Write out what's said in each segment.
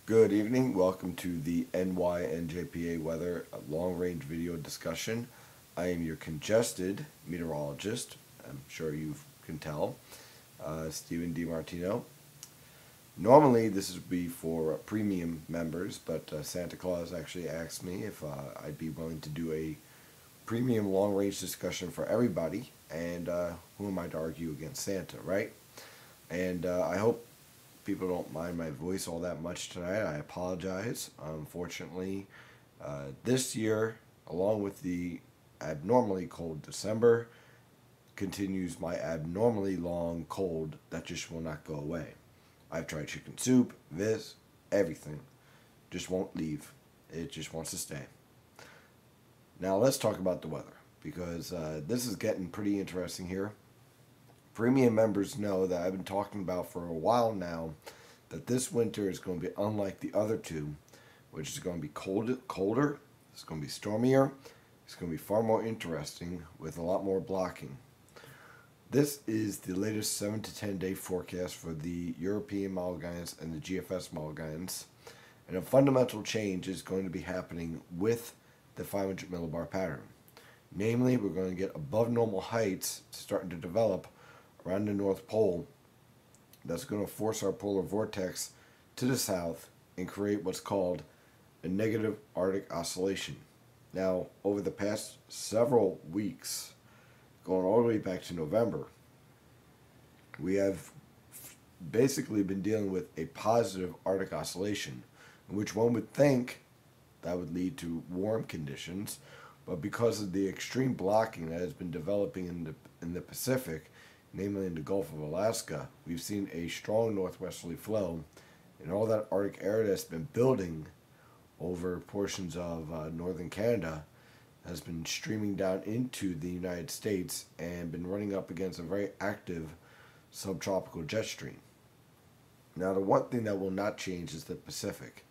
Good evening. Welcome to the NYNJPA weather long range video discussion. I am your congested meteorologist. I'm sure you can tell, Stephen DiMartino. Normally, this would be for premium members, but Santa Claus actually asked me if I'd be willing to do a premium long range discussion for everybody. And who am I to argue against Santa, right? And I hope people don't mind my voice all that much tonight. I apologize. Unfortunately, this year, along with the abnormally cold December, continues my abnormally long cold that just will not go away. I've tried chicken soup, this, everything. Just won't leave. It just wants to stay. Now let's talk about the weather because this is getting pretty interesting here. Premium members know that I've been talking about for a while now that this winter is going to be unlike the other two, which is going to be colder, it's going to be stormier, it's going to be far more interesting with a lot more blocking. This is the latest 7 to 10 day forecast for the European model guidance and the GFS model guidance. And a fundamental change is going to be happening with the 500 millibar pattern. Namely, we're going to get above normal heights starting to develop around the North Pole. That's going to force our polar vortex to the south and create what's called a negative Arctic oscillation. Now, over the past several weeks, going all the way back to November, we have basically been dealing with a positive Arctic oscillation, in which one would think that would lead to warm conditions, but because of the extreme blocking that has been developing in the Pacific, namely in the Gulf of Alaska, we've seen a strong northwesterly flow, and all that Arctic air that's been building over portions of northern Canada has been streaming down into the United States and been running up against a very active subtropical jet stream. Now, the one thing that will not change is the Pacific.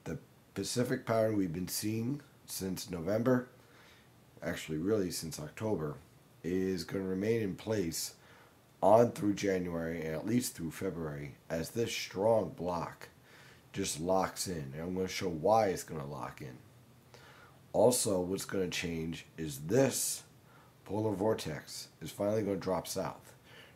The Pacific pattern we've been seeing since November, actually really since October, is going to remain in place on through January and at least through February as this strong block just locks in. And I'm going to show why it's going to lock in. Also, what's going to change is this polar vortex is finally going to drop south.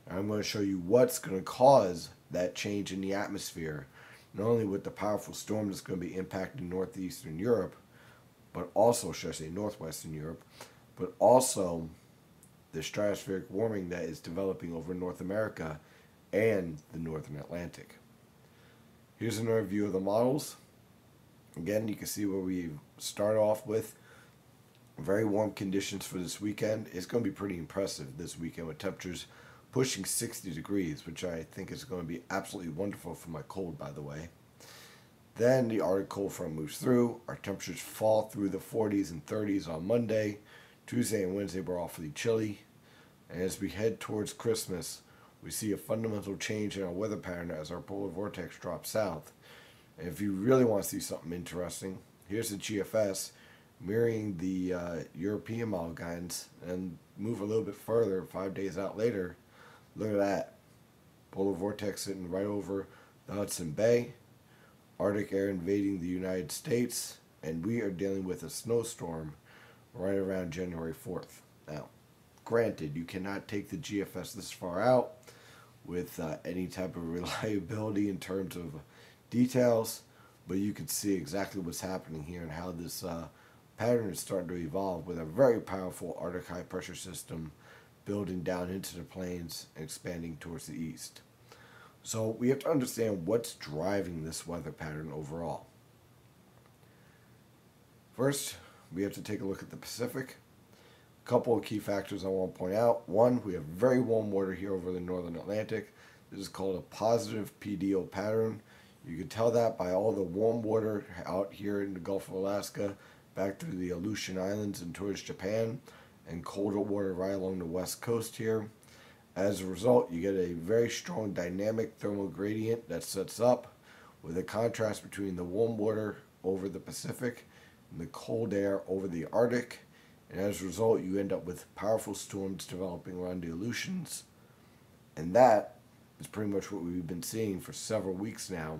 And I'm going to show you what's going to cause that change in the atmosphere, not only with the powerful storm that's going to be impacting northeastern Europe, but also, should I say northwestern Europe, but also the stratospheric warming that is developing over North America and the northern Atlantic. Here's another view of the models. Again, you can see where we start off with very warm conditions for this weekend. It's going to be pretty impressive this weekend with temperatures pushing 60 degrees, which I think is going to be absolutely wonderful for my cold, by the way. Then the Arctic cold front moves through. Our temperatures fall through the 40s and 30s on Monday. Tuesday and Wednesday were awfully chilly. And as we head towards Christmas, we see a fundamental change in our weather pattern as our polar vortex drops south. And if you really want to see something interesting, here's the GFS mirroring the European model guidance, and move a little bit further 5 days out later. Look at that. Polar vortex sitting right over the Hudson Bay, Arctic air invading the United States, and we are dealing with a snowstorm right around January 4th. Now, granted, you cannot take the GFS this far out with any type of reliability in terms of details, but you can see exactly what's happening here and how this pattern is starting to evolve with a very powerful Arctic high pressure system building down into the plains and expanding towards the east. So we have to understand what's driving this weather pattern overall. First, we have to take a look at the Pacific. A couple of key factors I want to point out. One, we have very warm water here over the northern Atlantic. This is called a positive PDO pattern. You can tell that by all the warm water out here in the Gulf of Alaska, back through the Aleutian Islands and towards Japan, and colder water right along the west coast here. As a result, you get a very strong dynamic thermal gradient that sets up with a contrast between the warm water over the Pacific and the cold air over the Arctic. And as a result, you end up with powerful storms developing around the Aleutians. And that is pretty much what we've been seeing for several weeks now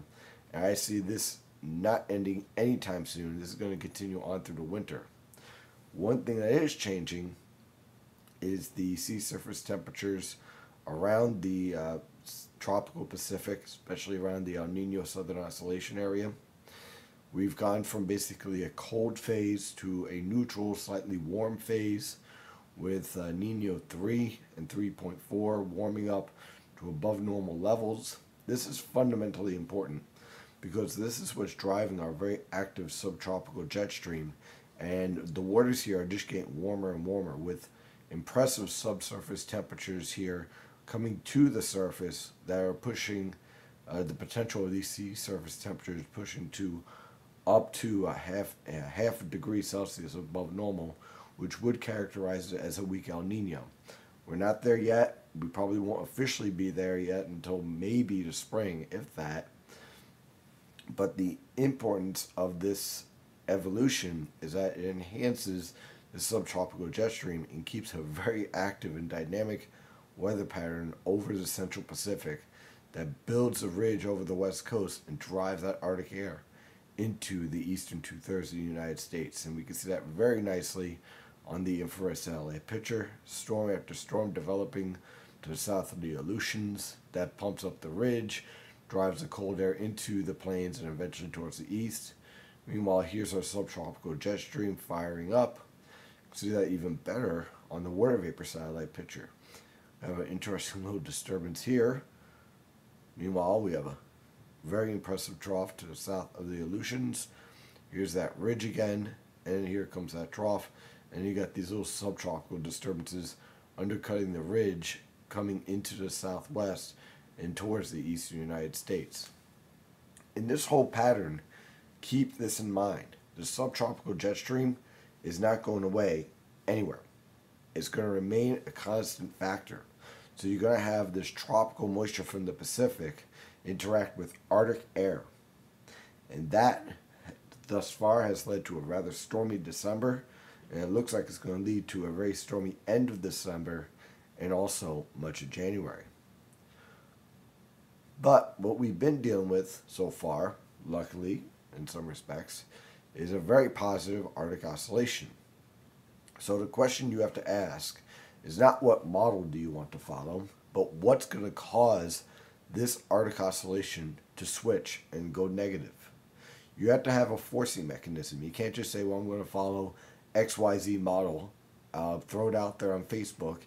And I see this not ending anytime soon. This is going to continue on through the winter. One thing that is changing is the sea surface temperatures around the tropical Pacific, especially around the El Nino Southern Oscillation area. We've gone from basically a cold phase to a neutral, slightly warm phase with Nino 3 and 3.4 warming up to above normal levels. This is fundamentally important because this is what's driving our very active subtropical jet stream, and the waters here are just getting warmer and warmer with impressive subsurface temperatures here coming to the surface that are pushing the potential of these sea surface temperatures pushing to up to a half a degree Celsius above normal, which would characterize it as a weak El Nino. We're not there yet. We probably won't officially be there yet until maybe the spring, if that. But the importance of this evolution is that it enhances the subtropical jet stream and keeps a very active and dynamic weather pattern over the central Pacific that builds a ridge over the west coast and drives that Arctic air into the eastern two-thirds of the United States. And we can see that very nicely on the infrared satellite picture. Storm after storm developing to the south of the Aleutians. That pumps up the ridge, drives the cold air into the plains and eventually towards the east. Meanwhile, here's our subtropical jet stream firing up. You can see that even better on the water vapor satellite picture. We have an interesting little disturbance here. Meanwhile, we have a very impressive trough to the south of the Aleutians. Here's that ridge again, and here comes that trough. And you got these little subtropical disturbances undercutting the ridge coming into the southwest and towards the eastern United States. In this whole pattern, keep this in mind. The subtropical jet stream is not going away anywhere. It's going to remain a constant factor. So you're going to have this tropical moisture from the Pacific interact with Arctic air. And that, thus far, has led to a rather stormy December. And it looks like it's going to lead to a very stormy end of December and also much of January. But what we've been dealing with so far, luckily, in some respects, is a very positive Arctic oscillation. So the question you have to ask is not what model do you want to follow, but what's going to cause this Arctic oscillation to switch and go negative. You have to have a forcing mechanism. You can't just say, well, I'm going to follow XYZ model, throw it out there on Facebook,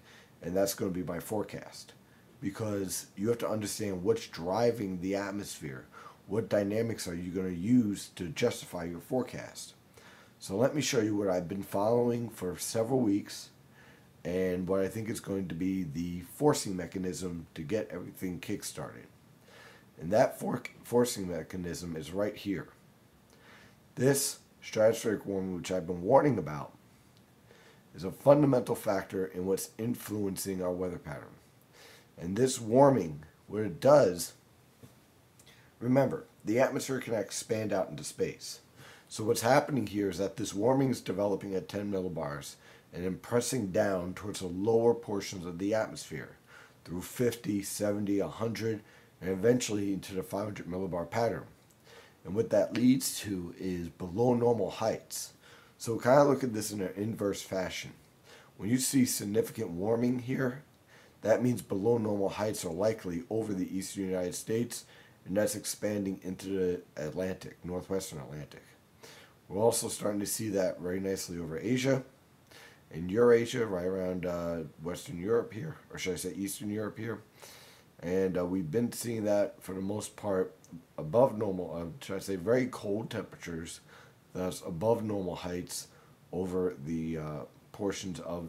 and that's going to be my forecast. Because you have to understand what's driving the atmosphere. What dynamics are you going to use to justify your forecast? So let me show you what I've been following for several weeks and what I think is going to be the forcing mechanism to get everything kick-started. And that forcing mechanism is right here. This stratospheric warming, which I've been warning about, is a fundamental factor in what's influencing our weather pattern. And this warming, what it does, remember, the atmosphere can expand out into space. So what's happening here is that this warming is developing at 10 millibars and then pressing down towards the lower portions of the atmosphere through 50, 70, 100, and eventually into the 500 millibar pattern. And what that leads to is below normal heights. So kind of look at this in an inverse fashion. When you see significant warming here, that means below normal heights are likely over the eastern United States, and that's expanding into the Atlantic, northwestern Atlantic. We're also starting to see that very nicely over Asia and Eurasia, right around Western Europe here, or should I say Eastern Europe here. And we've been seeing that for the most part above normal, should I say very cold temperatures, thus above normal heights over the portions of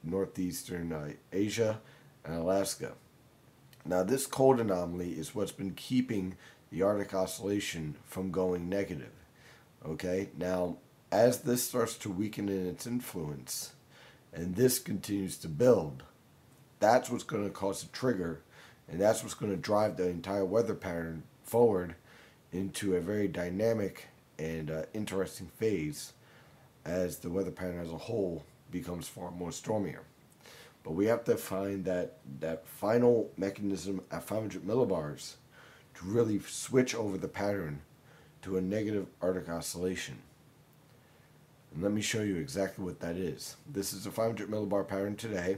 northeastern Asia and Alaska. Now this cold anomaly is what's been keeping the Arctic oscillation from going negative. Okay, now as this starts to weaken in its influence and this continues to build, that's what's going to cause a trigger, and that's what's going to drive the entire weather pattern forward into a very dynamic and interesting phase as the weather pattern as a whole becomes far more stormier. But we have to find that final mechanism at 500 millibars to really switch over the pattern to a negative Arctic oscillation. And let me show you exactly what that is. This is a 500 millibar pattern today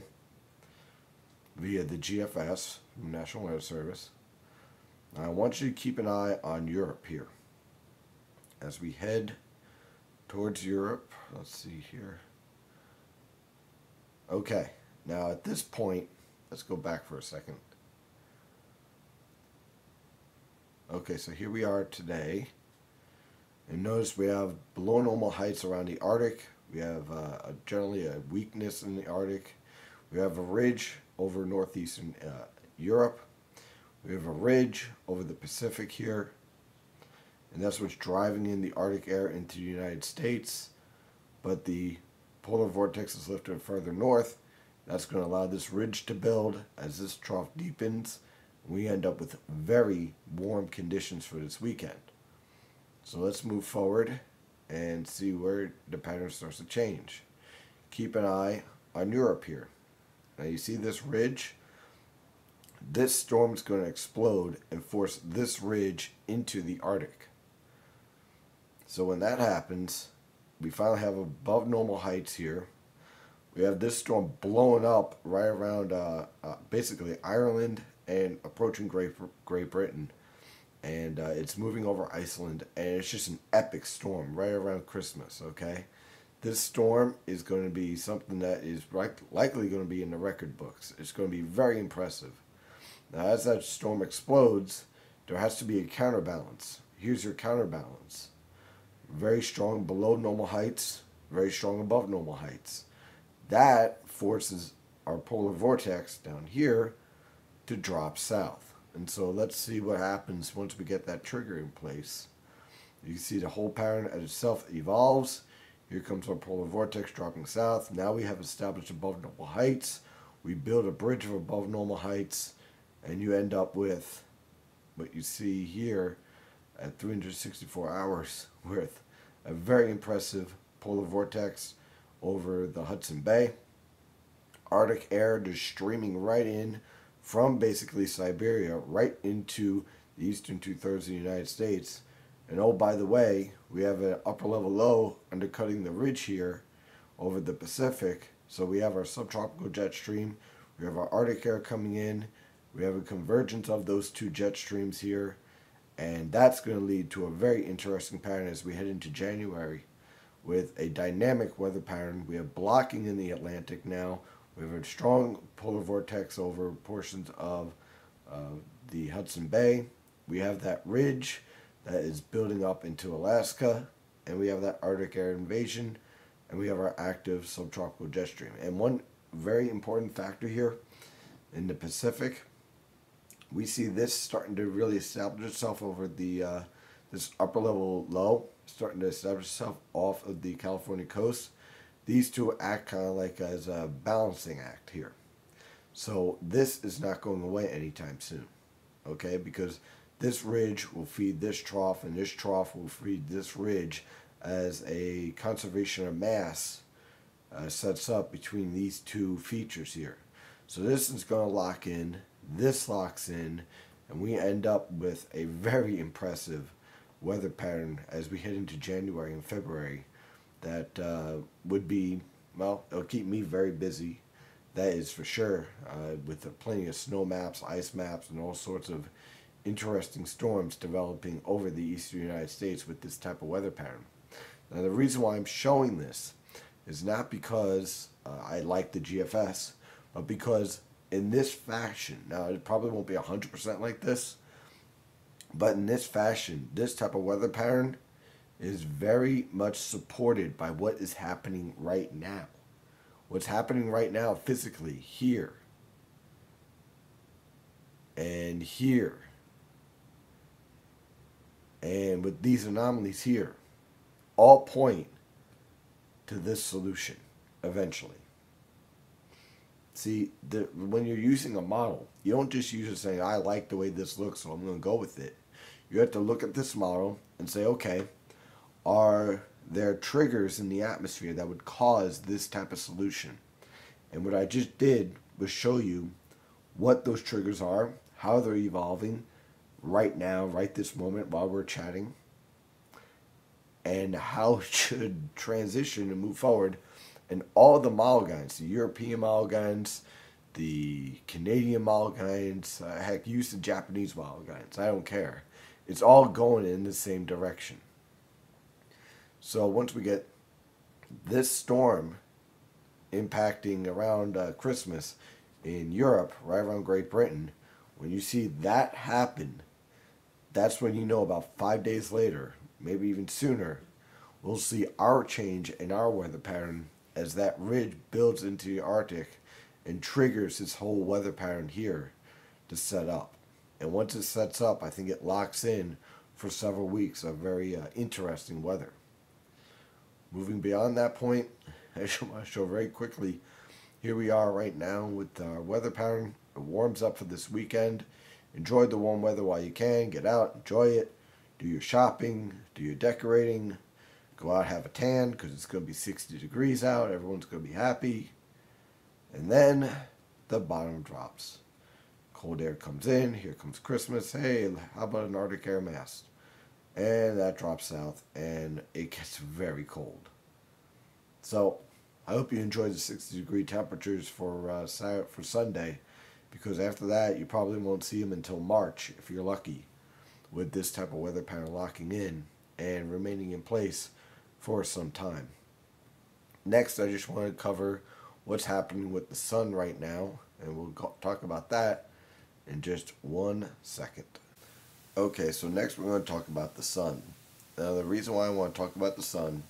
via the GFS, National Weather Service. Now I want you to keep an eye on Europe here. As we head towards Europe, let's see here. Okay, now at this point, let's go back for a second. Okay, so here we are today. And notice we have below normal heights around the Arctic. We have generally a weakness in the Arctic. We have a ridge over northeastern Europe. We have a ridge over the Pacific here. And that's what's driving in the Arctic air into the United States. But the polar vortex is lifted further north. That's going to allow this ridge to build as this trough deepens. We end up with very warm conditions for this weekend. So let's move forward and see where the pattern starts to change. Keep an eye on Europe here. Now you see this ridge? This storm is going to explode and force this ridge into the Arctic. So when that happens, we finally have above normal heights here. We have this storm blowing up right around basically Ireland and approaching Great Britain. And it's moving over Iceland, and it's just an epic storm right around Christmas, okay? This storm is going to be something that is likely going to be in the record books. It's going to be very impressive. Now, as that storm explodes, there has to be a counterbalance. Here's your counterbalance. Very strong below normal heights, very strong above normal heights. That forces our polar vortex down here to drop south. And so let's see what happens once we get that trigger in place. You can see the whole pattern as itself evolves. Here comes our polar vortex dropping south. Now we have established above normal heights. We build a bridge of above normal heights, and you end up with what you see here at 364 hours with a very impressive polar vortex over the Hudson Bay. Arctic air just streaming right in from basically Siberia right into the eastern two-thirds of the United States. And oh, by the way, we have an upper level low undercutting the ridge here over the Pacific. So we have our subtropical jet stream, we have our Arctic air coming in, we have a convergence of those two jet streams here, and that's going to lead to a very interesting pattern as we head into January with a dynamic weather pattern. We have blocking in the Atlantic now. We have a strong polar vortex over portions of the Hudson Bay. We have that ridge that is building up into Alaska, and we have that Arctic air invasion, and we have our active subtropical jet stream. And one very important factor here in the Pacific, we see this starting to really establish itself over the this upper level low, starting to establish itself off of the California coast. These two act kind of like as a balancing act here. So this is not going away anytime soon, okay? Because this ridge will feed this trough, and this trough will feed this ridge as a conservation of mass sets up between these two features here. So this is going to lock in, this locks in, and we end up with a very impressive weather pattern as we head into January and February. That would be, well, it'll keep me very busy. That is for sure, with plenty of snow maps, ice maps, and all sorts of interesting storms developing over the eastern United States with this type of weather pattern. Now, the reason why I'm showing this is not because I like the GFS, but because in this fashion, now it probably won't be 100% like this, but in this fashion, this type of weather pattern is very much supported by what is happening right now. What's happening right now physically here and here and with these anomalies here all point to this solution eventually. See, when you're using a model, you don't just use it saying, I like the way this looks, so I'm going to go with it. You have to look at this model and say, okay, are there triggers in the atmosphere that would cause this type of solution? And what I just did was show you what those triggers are, how they're evolving, right now, right this moment while we're chatting, and how it should transition and move forward. And all the Malgines, the European Malgines, the Canadian Malgines, heck, use the Japanese Malgines. I don't care. It's all going in the same direction. So once we get this storm impacting around Christmas in Europe, right around Great Britain, when you see that happen, that's when you know about 5 days later, maybe even sooner, we'll see our change in our weather pattern as that ridge builds into the Arctic and triggers this whole weather pattern here to set up. And once it sets up, I think it locks in for several weeks of very interesting weather. Moving beyond that point, I just want to show very quickly, here we are right now with our weather pattern. It warms up for this weekend. Enjoy the warm weather while you can. Get out, enjoy it. Do your shopping, do your decorating. Go out, have a tan because it's going to be 60 degrees out. Everyone's going to be happy. And then the bottom drops. Cold air comes in. Here comes Christmas. Hey, how about an Arctic air mass? And that drops south and it gets very cold. So I hope you enjoy the 60-degree temperatures for Sunday, because after that you probably won't see them until March if you're lucky, with this type of weather pattern locking in and remaining in place for some time. Next, I just want to cover what's happening with the sun right now, and we'll talk about that in just 1 second. Okay, so next we're going to talk about the sun. Now, the reason why I want to talk about the sun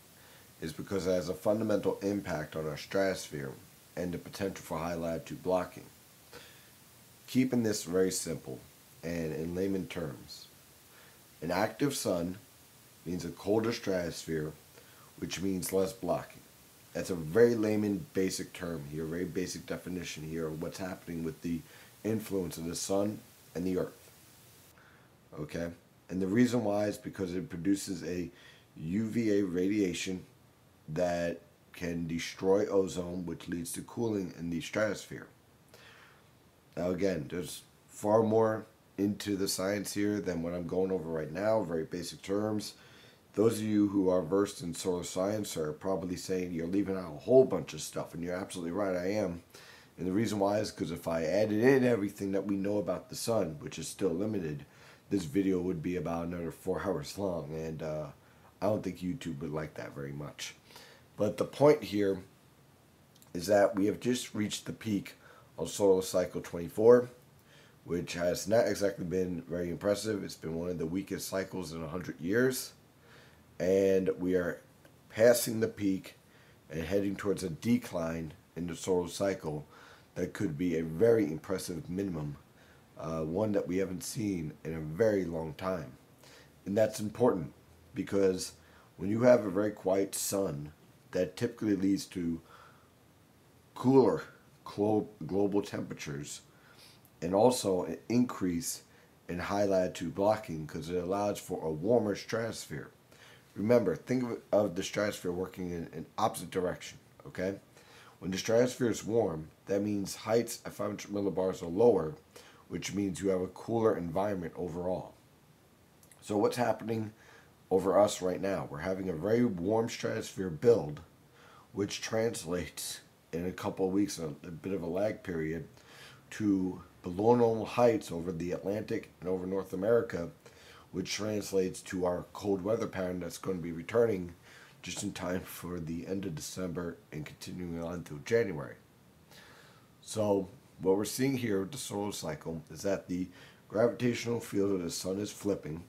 is because it has a fundamental impact on our stratosphere and the potential for high latitude blocking. Keeping this very simple and in layman terms, an active sun means a colder stratosphere, which means less blocking. That's a very layman basic term here, very basic definition here of what's happening with the influence of the sun and the earth. Okay? And the reason why is because it produces a UVA radiation that can destroy ozone, which leads to cooling in the stratosphere. Now again, there's far more into the science here than what I'm going over right now, very basic terms. Those of you who are versed in solar science are probably saying you're leaving out a whole bunch of stuff, and you're absolutely right, I am. And the reason why is because if I added in everything that we know about the sun, which is still limited, this video would be about another 4 hours long, and I don't think YouTube would like that very much. But the point here is that we have just reached the peak of solar cycle 24, which has not exactly been very impressive. It's been one of the weakest cycles in 100 years. And we are passing the peak and heading towards a decline in the solar cycle that could be a very impressive minimum, one that we haven't seen in a very long time. And that's important because when you have a very quiet sun, that typically leads to cooler global temperatures and also an increase in high latitude blocking because it allows for a warmer stratosphere. Remember, think of the stratosphere working in an opposite direction, okay? When the stratosphere is warm, that means heights at 500 millibars or lower, which means you have a cooler environment overall. So what's happening over us right now? We're having a very warm stratosphere build, which translates in a couple of weeks, a bit of a lag period, to below normal heights over the Atlantic and over North America, which translates to our cold weather pattern that's going to be returning just in time for the end of December and continuing on through January. So what we're seeing here with the solar cycle is that the gravitational field of the sun is flipping.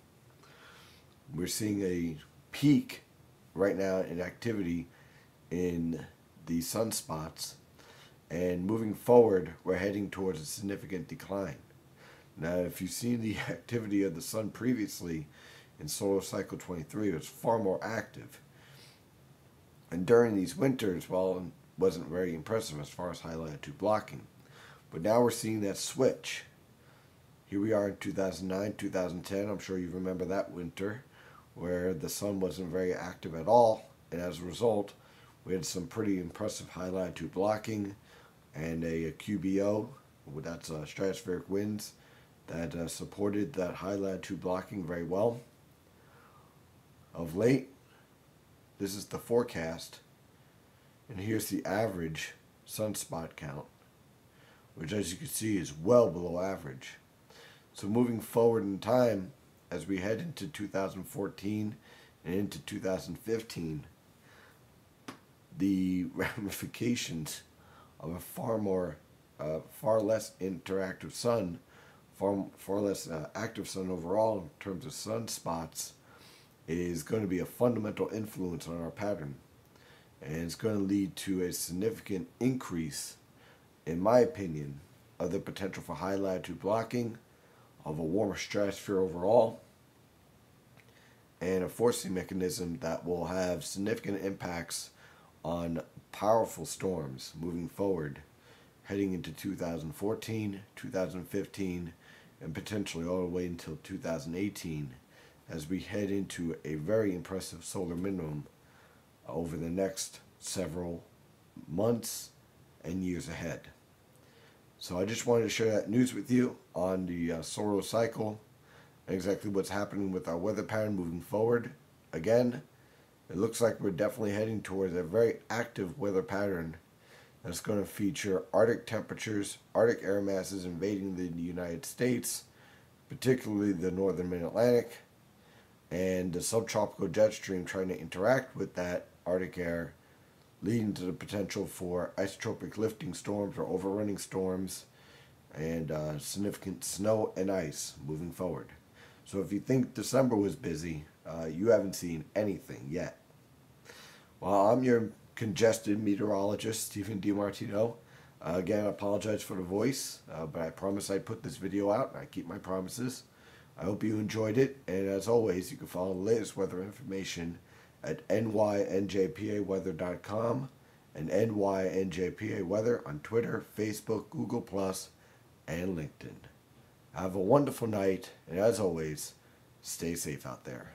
We're seeing a peak right now in activity in the sunspots, and moving forward we're heading towards a significant decline. Now if you've seen the activity of the sun previously in solar cycle 23, it was far more active, and during these winters, well, it wasn't very impressive as far as high latitude blocking. But now we're seeing that switch. Here we are in 2009, 2010. I'm sure you remember that winter where the sun wasn't very active at all, and as a result we had some pretty impressive high latitude blocking and a QBO, that's stratospheric winds, that supported that high latitude blocking very well. Of late, this is the forecast, and here's the average sunspot count, which as you can see is well below average. So moving forward in time, as we head into 2014 and into 2015, the ramifications of a far less interactive sun, far less active sun overall in terms of sunspots, is going to be a fundamental influence on our pattern. And it's going to lead to a significant increase, in my opinion, of the potential for high latitude blocking, of a warmer stratosphere overall, and a forcing mechanism that will have significant impacts on powerful storms moving forward, heading into 2014, 2015, and potentially all the way until 2018, as we head into a very impressive solar minimum over the next several months and years ahead. So I just wanted to share that news with you on the solar cycle and exactly what's happening with our weather pattern moving forward. Again, it looks like we're definitely heading towards a very active weather pattern that's going to feature Arctic temperatures, Arctic air masses invading the United States, particularly the northern mid-Atlantic, and the subtropical jet stream trying to interact with that Arctic air, leading to the potential for isotropic lifting storms or overrunning storms and significant snow and ice moving forward. So if you think December was busy, you haven't seen anything yet. Well, I'm your congested meteorologist, Stephen DiMartino. Again, I apologize for the voice, but I promise I'd put this video out, and I keep my promises. I hope you enjoyed it, and as always, you can follow the latest weather information at nynjpaweather.com and nynjpaweather on Twitter, Facebook, Google+, and LinkedIn. Have a wonderful night, and as always, stay safe out there.